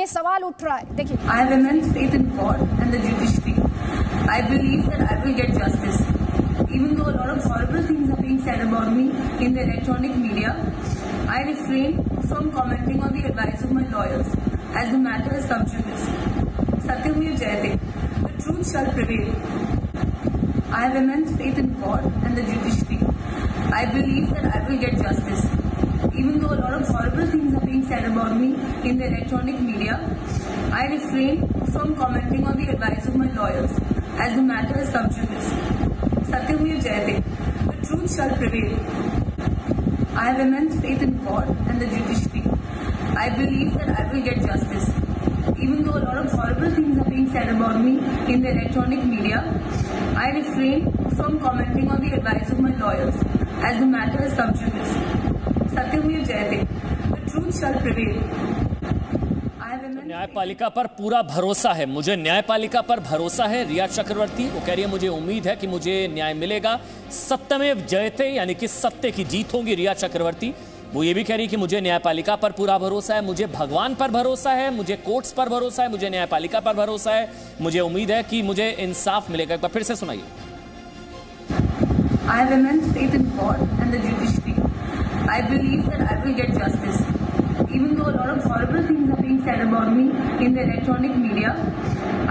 सवाल उठ रहा है। देखिए, I have immense faith in God and the judiciary. I believe that I will get justice. Even though a lot of horrible things are being said about me in the electronic media, I refrain from commenting on the advice of my lawyers as the matter is sub judice. Satyam Jayate, the truth shall prevail. I have immense faith in God and the judiciary. I believe that I will get justice. Even though a lot of horrible things are being said about me in the electronic media, I refrain from commenting on the advice of my lawyers as the matter is sub judice. Satyam Jayate, the truth shall prevail. I have immense faith in God and the judiciary. I believe that I will get justice. Even though a lot of horrible things are being said about me in the electronic media, I refrain from commenting on the advice of my lawyers as the matter is sub judice. Satyam Jayate, the truth shall prevail. न्यायपालिका पर पूरा भरोसा है, मुझे न्यायपालिका पर भरोसा है। रिया चक्रवर्ती वो कह रही है मुझे उम्मीद है कि मुझे न्याय मिलेगा। सत्यमेव जयते यानी कि सत्य की जीत होगी। रिया चक्रवर्ती वो ये भी कह रही है कि मुझे न्यायपालिका पर पूरा भरोसा है, मुझे भगवान पर भरोसा है, मुझे कोर्ट्स पर भरोसा है, मुझे न्यायपालिका पर भरोसा है, मुझे उम्मीद है कि मुझे इंसाफ मिलेगा। एक बार फिर से सुनाइए। I have immense faith in God and the judiciary. I believe that I will get justice. Even though a lot of horrible things are being said about me in the electronic media,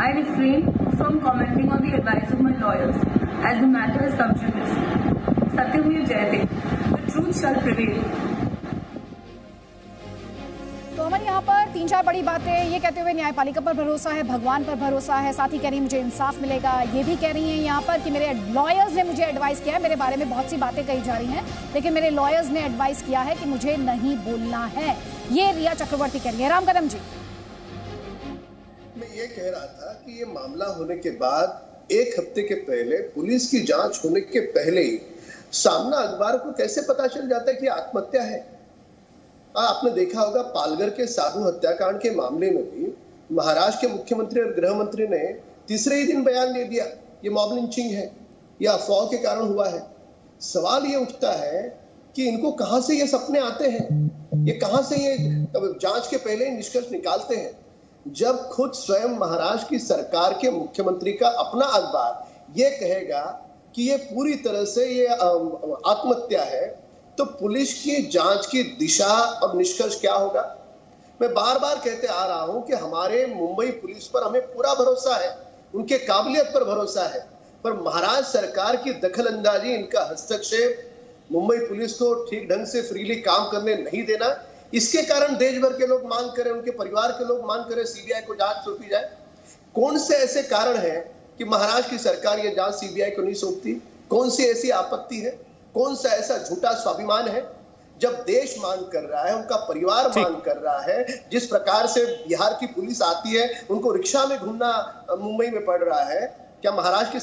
I refrain from commenting on the advice of my lawyers as the matter is sub judice. Satyam Jayate, the truth shall prevail. तो हमारे यहाँ पर 3-4 बड़ी बातें ये कहते हुए न्यायपालिका पर भरोसा है, भगवान पर भरोसा है, साथ ही कह रही मुझे इंसाफ मिलेगा। ये भी कह रही हैं यहाँ पर कि मेरे लॉयर्स ने मुझे एडवाइस किया है, मेरे बारे में बहुत सी बातें कही जा रही हैं, लेकिन मेरे लॉयर्स ने एडवाइस किया है कि मुझे नहीं बोलना है। ये रिया चक्रवर्ती कह रही है। राम कदम जी, मैं ये कह रहा था कि ये मामला होने के बाद एक हफ्ते के पहले पुलिस की जांच होने के पहले ही सामना अखबार को कैसे पता चल जाता है कि आत्महत्या है। आपने देखा होगा पालघर के साधु हत्याकांड के मामले में भी महाराष्ट्र के मुख्यमंत्री और गृह मंत्री ने तीसरे ही दिन बयान दे दिया ये मॉब लिंचिंग है, ये अफवाह के कारण हुआ है। सवाल ये उठता है कि इनको कहां से ये सपने आते हैं, ये कहां से ये जांच के पहले निष्कर्ष निकालते हैं, जब खुद स्वयं महाराष्ट्र की सरकार के मुख्यमंत्री का अपना अखबार ये कहेगा कि ये पूरी तरह से ये आत्महत्या है, तो पुलिस की जांच की दिशा और निष्कर्ष क्या होगा। मैं बार बार कहते आ रहा हूं कि हमारे मुंबई पुलिस पर हमें पूरा भरोसा है, उनके काबिलियत पर भरोसा है, पर महाराष्ट्र सरकार की दखलंदाजी, इनका हस्तक्षेप, मुंबई पुलिस को ठीक ढंग से फ्रीली काम करने नहीं देना, इसके कारण देश भर के लोग मांग करें, उनके परिवार के लोग मांग करें सीबीआई को जांच सौंपी जाए। कौन से ऐसे कारण हैं कि महाराष्ट्र की सरकार ये जांच सीबीआई को नहीं सौंपती? कौन सी ऐसी आपत्ति है? कौन सा ऐसा झूठा स्वाभिमान है? जब देश मांग कर रहा है, उनका परिवार मांग कर रहा है, जिस प्रकार से बिहार की पुलिस आती है, उनको रिक्शा में घूमना मुंबई में पड़ रहा है, क्या महाराष्ट्र की